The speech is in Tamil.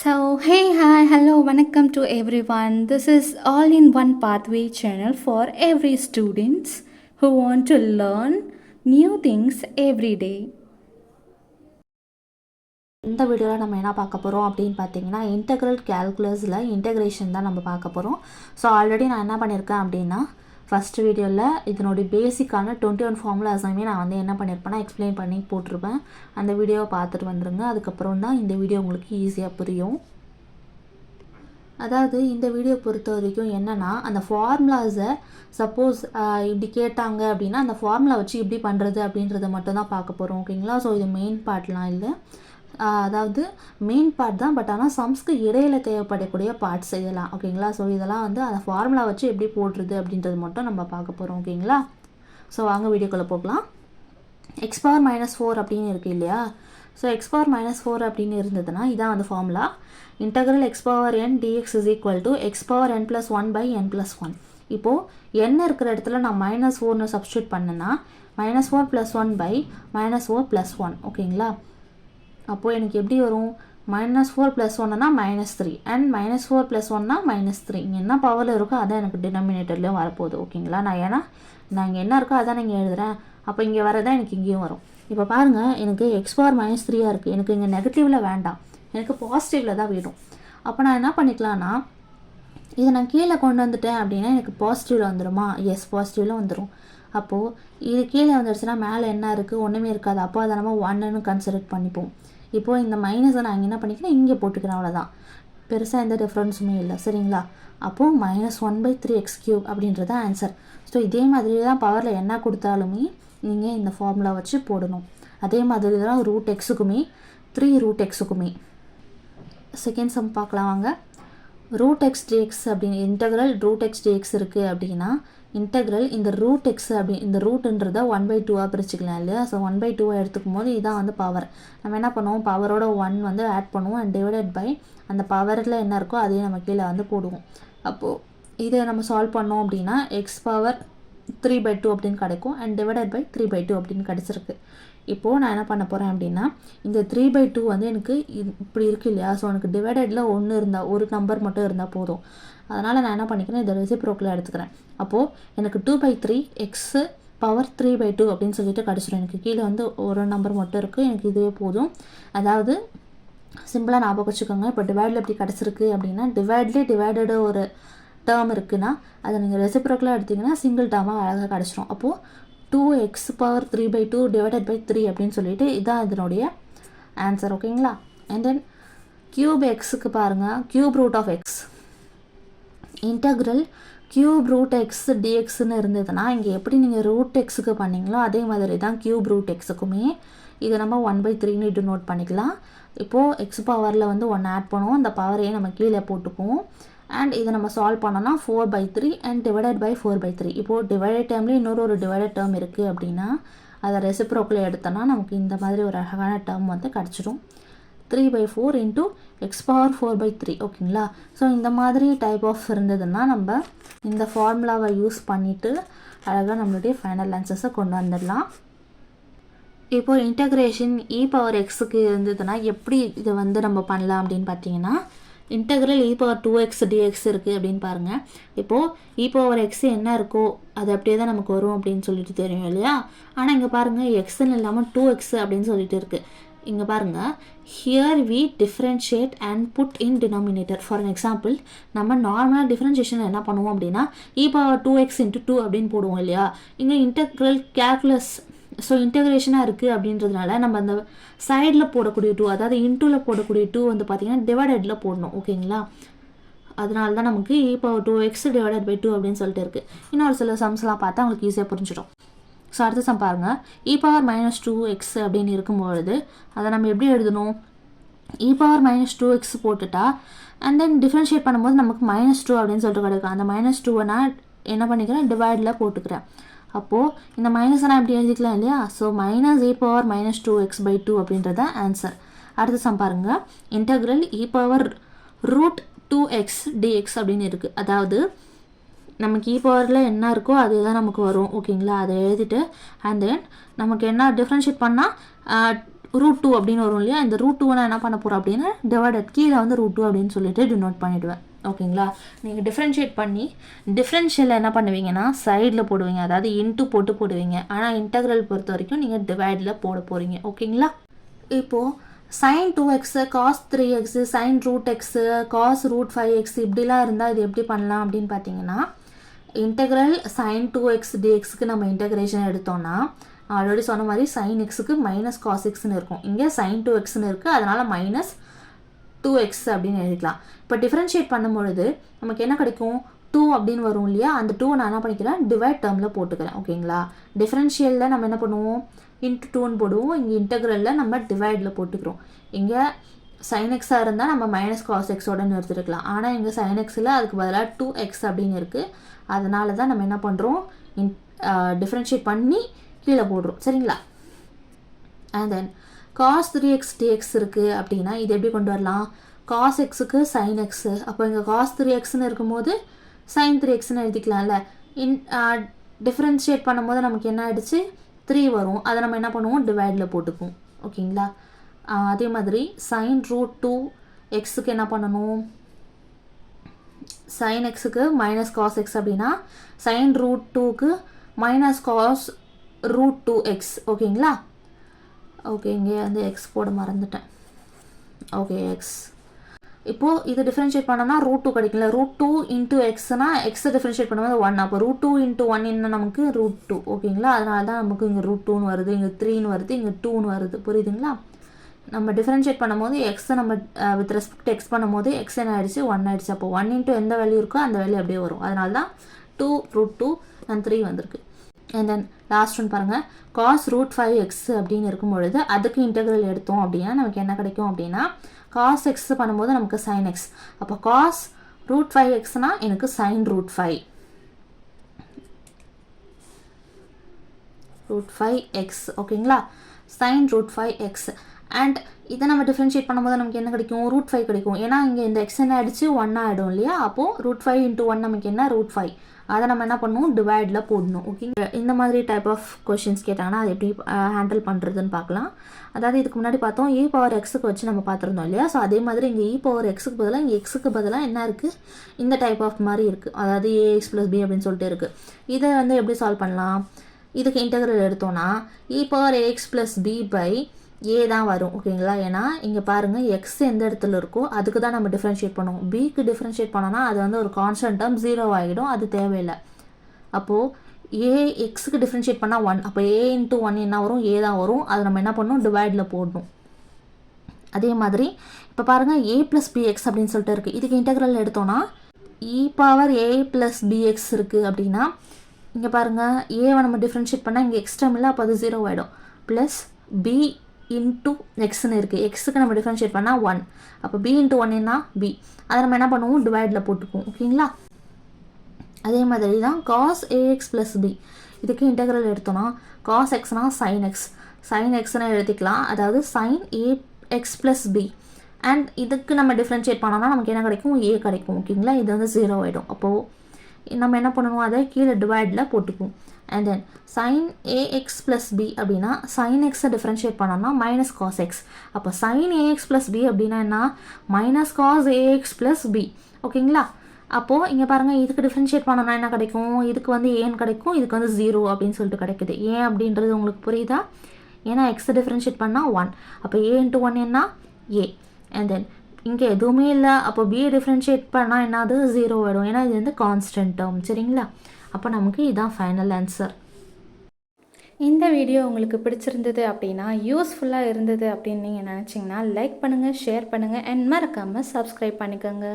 So, hey, hi, hello, welcome to everyone. This is all in one pathway channel for every students who want to learn new things every day. இந்த வீடியோவில் நம்ம என்ன பார்க்க போகிறோம் அப்படின்னு பார்த்தீங்கன்னா இன்டெக்ரல் கேல்குலஸில் இன்டெக்ரேஷன் தான் நம்ம பார்க்க போகிறோம். ஸோ ஆல்ரெடி நான் என்ன பண்ணியிருக்கேன் அப்படின்னா ஃபஸ்ட்டு வீடியோவில் இதனுடைய பேசிக்கான 21 ஃபார்முலாஸையுமே நான் வந்து என்ன பண்ணியிருப்பேன்னா எக்ஸ்பிளைன் பண்ணி போட்டிருப்பேன். அந்த வீடியோவை பார்த்துட்டு வந்துடுங்க. அதுக்கப்புறம் தான் இந்த வீடியோ உங்களுக்கு ஈஸியாக புரியும். அதாவது இந்த வீடியோ பொறுத்த வரைக்கும் என்னென்னா அந்த ஃபார்முலாஸை சப்போஸ் இப்படி கேட்டாங்க அப்படின்னா அந்த ஃபார்முலா வச்சு இப்படி பண்ணுறது அப்படின்றத மட்டும் தான் பார்க்க போகிறோம். ஓகேங்களா? ஸோ இது மெயின் பார்ட்லாம் இல்லை, அதாவது மெயின் பார்ட் தான், பட் ஆனால் சம்ஸ்க்கு இடையில தேவைப்படக்கூடிய பார்ட்ஸ் செய்யலாம். ஓகேங்களா? ஸோ இதெல்லாம் வந்து அந்த ஃபார்முலா வச்சு எப்படி போடுறது அப்படின்றது மட்டும் நம்ம பார்க்க போகிறோம். ஓகேங்களா? ஸோ வாங்க வீடியோக்குள்ளே போகலாம். எக்ஸ் பவர் -4 அப்படின்னு இருக்குது இல்லையா? ஸோ எக்ஸ் பவர் -4 அப்படின்னு இருந்ததுன்னா இதான் அந்த formula. Integral X power n dx is equal to X power n+1/n+1. இப்போது n இருக்கிற இடத்துல நான் -4ன்னு சப்ஸ்டியூட் பண்ணேன்னா -4 + 1/-4 + 1. ஓகேங்களா? அப்போது எனக்கு எப்படி வரும்? -4 + 1னா -3 அண்ட் -4 + 1னா -3. இங்கே என்ன பவரில் இருக்கோ அதான் எனக்கு டினாமினேட்டர்லேயும் வரப்போகுது. ஓகேங்களா? நான் இங்கே என்ன இருக்கோ அதான் நீங்கள் எழுதுகிறேன். அப்போ இங்கே வரதான் எனக்கு இங்கேயும் வரும். இப்போ பாருங்கள், எனக்கு எக்ஸ் பவர் -3 இருக்குது. எனக்கு இங்கே நெகட்டிவில் வேண்டாம், எனக்கு பாசிட்டிவில் தான் வேணும். அப்போ நான் என்ன பண்ணிக்கலாம்னா இதை நான் கீழே கொண்டு வந்துட்டேன் அப்படின்னா எனக்கு பாசிட்டிவில் வந்துடுமா? எஸ், பாசிட்டிவில் வந்துடும். அப்போது இது கீழே வந்துடுச்சுன்னா மேலே என்ன இருக்குது? ஒன்றுமே இருக்காது. அப்போ அதை நம்ம 1ன்னு கன்சிடர் பண்ணிப்போம். இப்போது இந்த மைனஸை நான் இங்கே என்ன பண்ணிக்கிறேன், இங்கே போட்டுக்கிறேன். அவ்வளோதான், பெருசாக எந்த டிஃப்ரென்ஸுமே இல்லை. சரிங்களா? அப்போது -1/3x³ அப்படின்றது ஆன்சர். ஸோ இதே மாதிரி தான் பவரில் என்ன கொடுத்தாலுமே நீங்கள் இந்த ஃபார்முலா வச்சு போடணும். அதே மாதிரி தான் √x-க்குமே 3√x-க்குமே. செகண்ட் சம் பார்க்கலாம் வாங்க. √x dx அப்படின்னு இன்டெக்ரல் √x dx இருக்குது அப்படின்னா இன்டெக்ரல் இந்த √x அப்படி இந்த ரூட்டுன்றதை 1/2 பிரிச்சுக்கலாம் இல்லையா? ஸோ 1/2 எடுத்துக்கும் போது இதான் வந்து பவர். நம்ம என்ன பண்ணுவோம், பவரோட 1 வந்து ஆட் பண்ணுவோம் அண்ட் டிவைடட் பை அந்த பவரில் என்ன இருக்கோ அதையும் நம்ம கீழே வந்து போடுவோம். அப்போது இதை நம்ம சால்வ் பண்ணோம் அப்படின்னா எக்ஸ் பவர் 3/2 அப்படின்னு கிடைக்கும் அண்ட் டிவைடட் பை 3/2 அப்படின்னு கிடச்சிருக்கு. இப்போது நான் என்ன பண்ண போகிறேன் அப்படின்னா இந்த 3/2 வந்து எனக்கு இப்படி இருக்குது இல்லையா? ஸோ எனக்கு டிவைடடில் 1 இருந்தால், ஒரு நம்பர் மட்டும் இருந்தால் போதும். அதனால் நான் என்ன பண்ணிக்கிறேன், இதை ரெசிப்ரோக்கில் எடுத்துக்கிறேன். அப்போது எனக்கு 2/3 எக்ஸு பவர் 3/2 அப்படின்னு சொல்லிட்டு கிடச்சிடும். எனக்கு கீழே வந்து ஒரு நம்பர் மட்டும் இருக்குது, எனக்கு இதுவே போதும். அதாவது சிம்பிளாக ஞாபகம் வச்சுக்கோங்க. இப்போ டிவைடில் எப்படி கிடச்சிருக்கு அப்படின்னா டிவைடடு ஒரு டேர்ம் இருக்குன்னா அதை நீங்கள் ரெசிப்ரோக்கில் எடுத்திங்கன்னா சிங்கிள் டேர்மாக அழகாக கிடச்சிடும். அப்போது 2x பவர் 3/2 டிவைடட் பை 3 அப்படின்னு சொல்லிட்டு இதான் இதனுடைய ஆன்சர். ஓகேங்களா? அண்ட் தென் கியூப் எக்ஸுக்கு பாருங்கள், cube root of x integral cube root x டிஎக்ஸ்ன்னு இருந்ததுன்னா இங்கே எப்படி நீங்கள் √x-க்கு பண்ணிங்களோ அதே மாதிரி தான் கியூப் √x-க்குமே. இதை நம்ம 1/3ன்னு டினோட் பண்ணிக்கலாம். இப்போது எக்ஸ் பவரில் வந்து 1 ஆட் பண்ணுவோம், அந்த பவரையே நம்ம கீழே போட்டுக்குவோம். அண்ட் இதை நம்ம சால்வ் பண்ணோன்னா 4/3 அண்ட் டிவைடட் பை 4/3. இப்போது டிவைடட் டேர்ம்லேயே இன்னொரு டிவைடட் டேர்ம் இருக்குது அப்படின்னா அதை ரெசிப்ரோக்கில் எடுத்தோன்னா நமக்கு இந்த மாதிரி ஒரு அழகான டேர்ம் வந்து கிடச்சிடும். 3/4 இன்ட்டு எக்ஸ் பவர் 4/3. ஓகேங்களா? ஸோ இந்த மாதிரி டைப் ஆஃப் இருந்ததுன்னா நம்ம இந்த ஃபார்முலாவை யூஸ் பண்ணிவிட்டு அழகாக நம்மளுடைய ஃபைனல் ஆன்சர்ஸை கொண்டு வந்துடலாம். இப்போது இன்டகிரேஷன் e⁻x-க்கு இருந்ததுன்னா எப்படி இதை வந்து நம்ம பண்ணலாம் அப்படின்னு பார்த்தீங்கன்னா இன்டெக்ரல் e⁻2x dx இருக்குது அப்படின்னு பாருங்கள். இப்போது e⁻x என்ன இருக்கோ அது அப்படியே தான் நமக்கு வரும் அப்படின்னு சொல்லிட்டு தெரியும் இல்லையா? ஆனால் இங்கே பாருங்கள் எக்ஸ்ன்னு இல்லாமல் 2x அப்படின்னு சொல்லிட்டு இருக்குது. இங்கே பாருங்கள், here we differentiate and put in denominator. For an example, நம்ம நார்மலாக டிஃப்ரென்ஷியேஷன் என்ன பண்ணுவோம் அப்படின்னா e⁻2x × 2 அப்படின்னு போடுவோம் இல்லையா? இங்கே இன்டெக்ரல் கேல்குலஸ் ஸோ இன்டெகிரேஷனாக இருக்குது அப்படின்றதுனால நம்ம அந்த சைடில் போடக்கூடிய 2, அதாவது இன்டூவில் போடக்கூடிய 2 வந்து பார்த்திங்கன்னா டிவைடடில் போடணும். ஓகேங்களா? அதனால தான் நமக்கு e⁻2x டிவைடட் பை 2 அப்படின்னு சொல்லிட்டு இருக்குது. இன்னொரு சில சம்ஸ்லாம் பார்த்தா உங்களுக்கு ஈஸியாக புரிஞ்சிடும். ஸோ அடுத்த சம் பாருங்கள், e⁻−2x அப்படின்னு இருக்கும்பொழுது அதை நம்ம எப்படி எழுதணும்? e⁻−2x போட்டுட்டா அண்ட் தென் டிஃப்ரென்ஷியேட் பண்ணும்போது நமக்கு -2 அப்படின்னு சொல்லிட்டு கிடைக்கும். அந்த -2 நான் என்ன பண்ணிக்கிறேன், டிவைடில் போட்டுக்கிறேன். அப்போது இந்த மைனஸை நான் எப்படி எழுதிக்கலாம் இல்லையா? ஸோ -e⁻−2x/2 அப்படின்றத ஆன்சர். அடுத்த சம் பாருங்கள், இன்டெக்ரல் e⁻√2x dx அப்படின்னு இருக்குது. அதாவது நமக்கு e⁻ என்ன இருக்கோ அதே தான் நமக்கு வரும். ஓகேங்களா? அதை எழுதிட்டு அண்ட் தென் நமக்கு என்ன டிஃப்ரென்ஷியேட் பண்ணால் √2 அப்படின்னு வரும் இல்லையா, இந்த √2 நான் என்ன பண்ண போகிறேன் அப்படின்னா டிவைடட் கீழே வந்து √2 அப்படின்னு சொல்லிட்டு டினோட் பண்ணிவிடுவேன். ஓகேங்களா, நீங்கள் டிஃப்ரென்ஷியேட் பண்ணி டிஃப்ரென்ஷியலில் என்ன பண்ணுவீங்கன்னா சைடில் போடுவீங்க, அதாவது இன்ட்டு போடுவீங்க. ஆனால் இன்டெக்ரல் பொறுத்த வரைக்கும் நீங்கள் டிவைடில் போட போகிறீங்க. ஓகேங்களா, இப்போது sin 2x, cos 3x, sin √x, cos √5x இப்படிலாம் இருந்தால் இது எப்படி பண்ணலாம் அப்படின்னு பார்த்தீங்கன்னா, இன்டெக்ரல் sin 2x dxக்கு நம்ம இன்டெக்ரேஷன் எடுத்தோம்னா ஆல்ரெடி சொன்ன மாதிரி sin xக்கு மைனஸ் cos xன்னு இருக்கும். இங்கே sin 2xன்னு இருக்குது, அதனால் மைனஸ் 2x அப்படின்னு எழுதிக்கலாம். இப்போ டிஃப்ரென்ஷியேட் பண்ணும்பொழுது நமக்கு என்ன கிடைக்கும், 2 அப்படின்னு வரும் இல்லையா, அந்த 2 நான் என்ன பண்ணிக்கிறேன் டிவைட் டேர்மில் போட்டுக்கிறேன். ஓகேங்களா, டிஃப்ரென்ஷியலில் நம்ம என்ன பண்ணுவோம் இன்ட்டு 2ன்னு போடுவோம், இங்கே இன்டெக்ரலில் நம்ம டிவைடில் போட்டுக்கிறோம். இங்கே sin x இருந்தால் நம்ம மைனஸ் cos xோடன்னு எடுத்துருக்கலாம். ஆனால் இங்கே sin xயில் அதுக்கு பதிலாக 2x அப்படின்னு இருக்குது. அதனால தான் நம்ம என்ன பண்ணுறோம் டிஃப்ரென்ஷியேட் பண்ணி கீழே போடுறோம். சரிங்களா, and then cos 3x dx இருக்குது அப்படின்னா இது எப்படி கொண்டு வரலாம், cos xக்கு sin x, அப்போ இங்கே cos 3xன்னு இருக்கும்போது sin 3xன்னு எழுதிக்கலாம்ல. டிஃப்ரென்ஷியேட் பண்ணும்போது நமக்கு என்ன ஆகிடுச்சு 3 வரும், அதை நம்ம என்ன பண்ணுவோம் டிவைடில் போட்டுப்போம். ஓகேங்களா, அதே மாதிரி sin √2 xக்கு என்ன பண்ணணும், sin xக்கு மைனஸ் cos x அப்படின்னா sin √2க்கு மைனஸ் cos √2x. ஓகேங்களா, ஓகே இங்கே வந்து எக்ஸ் போட மறந்துட்டேன். ஓகே எக்ஸ், இப்போது இது டிஃப்ரென்ஷியேட் பண்ணோம்னா √2 கிடைக்கல. √2 இன்ட்டு எக்ஸ்னா எக்ஸை டிஃப்ரென்ஷியேட் பண்ணும்போது 1, அப்போ √2 × 1 என்ன நமக்கு √2. ஓகேங்களா, அதனால தான் நமக்கு இங்கே √2ன்னு வருது, இங்கே 3ன்னு வருது, இங்கே 2ன்னு வருது. புரியுதுங்களா, நம்ம டிஃப்ரென்ஷியேட் பண்ணும்போது எக்ஸை நம்ம வித் ரெஸ்பெக்ட் எக்ஸ் பண்ணும்போது எக்ஸ் என்ன ஆயிடுச்சு 1 ஆயிடுச்சு. அப்போ 1 × எந்த வேல்யூ இருக்கோ அந்த வேல்யூ அப்படியே வரும். அதனால தான் 2 √2 and 3 வந்திருக்கு. அண்ட் தென் லாஸ்ட் ஒன் பாருங்கள், cos √5x அப்படின்னு இருக்கும் பொழுது அதுக்கு இன்டெக்ரல் எடுத்தோம் அப்படின்னா நமக்கு என்ன கிடைக்கும் அப்படின்னா cos x பண்ணும்போது நமக்கு sin x, அப்போ cos √5xனா எனக்கு sin √5x. ஓகேங்களா, sin √5x. அண்ட் இதை நம்ம டிஃப்ரென்ஷியேட் பண்ணும்போது நமக்கு என்ன கிடைக்கும் √5 கிடைக்கும். ஏன்னா இங்கே இந்த x என்ன ஆகிடுச்சு 1 ஆகிடும் இல்லையா, அப்போது √5 × 1 நமக்கு என்ன √5. அதை நம்ம என்ன பண்ணுவோம் டிவைடில் போடணும். ஓகேங்க, இந்த மாதிரி டைப் ஆஃப் கொஷின்ஸ் கேட்டாங்கன்னா அது எப்படி ஹேண்டில் பண்ணுறதுன்னு பார்க்கலாம். அதாவது இதுக்கு முன்னாடி பார்த்தோம் e⁻xக்கு வச்சு நம்ம பார்த்துருந்தோம் இல்லையா, ஸோ அதே மாதிரி இங்கே e⁻xக்கு பதிலாக இங்கே எக்ஸுக்கு பதிலாக என்ன இருக்குது இந்த டைப் ஆஃப் மாதிரி இருக்குது, அதாவது ax + b அப்படின்னு சொல்லிட்டு இருக்குது. இதை வந்து எப்படி சால்வ் பண்ணலாம், இதுக்கு இன்டெக்ரல் எடுத்தோன்னா e⁻ax + b a தான் வரும். ஓகேங்களா, ஏன்னா இங்கே பாருங்கள் எக்ஸ் எந்த இடத்துல இருக்கோ அதுக்கு தான் நம்ம டிஃப்ரென்ஷியேட் பண்ணுவோம். பிக்கு டிஃப்ரென்ஷியேட் பண்ணோன்னா அது வந்து ஒரு கான்ஸ்டன்ட் டேர்ம் 0 ஆகிடும், அது தேவையில்லை. அப்போது ஏ எக்ஸுக்கு டிஃப்ரென்ஷியேட் பண்ணால் 1, அப்போ a × 1 என்ன வரும் a தான் வரும். அதை நம்ம என்ன பண்ணணும் டிவைடில் போடணும். அதே மாதிரி இப்போ பாருங்கள் a + bx அப்படின்னு சொல்லிட்டு இருக்குது. இதுக்கு இன்டெக்ரல் எடுத்தோன்னா e⁻a + bx இருக்குது அப்படின்னா இங்கே பாருங்கள் ஏவை நம்ம டிஃப்ரென்ஷியேட் பண்ணால் இங்கே எக்ஸ்ட்ரம் இல்லை, அப்போ அது 0 ஆகிடும். ப்ளஸ் b × எக்ஸ்ன்னு இருக்குது, எக்ஸுக்கு நம்ம டிஃப்ரென்ஷியேட் பண்ணால் 1, அப்போ b × 1 என்ன b, அதை நம்ம என்ன பண்ணுவோம் டிவைடில் போட்டுக்குவோம். ஓகேங்களா, அதே மாதிரி தான் cos ax + b, இதுக்கு இன்டெக்ரல் எடுத்தோன்னா cos xனா sin x, sin xன்னு எழுதிக்கலாம், அதாவது sin ax + b. அண்ட் இதுக்கு நம்ம டிஃப்ரென்ஷியேட் பண்ணோன்னா நமக்கு என்ன கிடைக்கும் a கிடைக்கும். ஓகேங்களா, இது வந்து 0 ஆகிடும். அப்போது நம்ம என்ன பண்ணுவோம் அதை கீழே டிவைடில் போட்டுக்குவோம். And then sin ax + b அப்படின்னா sin x டிஃப்ரென்ஷியேட் பண்ணோம்னா மைனஸ் cos x, அப்போ sin ax + b அப்படின்னா என்ன மைனஸ் cos ax + b. ஓகேங்களா, அப்போது இங்கே பாருங்கள் இதுக்கு டிஃப்ரென்ஷியேட் பண்ணோன்னா என்ன கிடைக்கும், இதுக்கு வந்து ஏன்னு கிடைக்கும், இதுக்கு வந்து 0 அப்படின்னு சொல்லிட்டு கிடைக்குது. ஏன் அப்படின்றது உங்களுக்கு புரியுதா, ஏன்னா எக்ஸை டிஃப்ரென்ஷியேட் பண்ணால் 1, அப்போ a × 1 என்ன a. அண்ட் தென் இங்கே எதுவுமே இல்லை, அப்போ b டிஃப்ரென்ஷியேட் பண்ணால் என்னது 0 ஆகிடும், ஏன்னா இது வந்து கான்ஸ்டன்ட் டேர்ம். சரிங்களா, அப்போ நமக்கு இதுதான் ஃபைனல் ஆன்சர். இந்த வீடியோ உங்களுக்கு பிடிச்சிருந்தது அப்படின்னா யூஸ்ஃபுல்லாக இருந்தது அப்படின்னு நீங்கள் நினச்சிங்கன்னா லைக் பண்ணுங்கள், ஷேர் பண்ணுங்கள் அண்ட் மறக்காமல் சப்ஸ்கிரைப் பண்ணிக்கோங்க.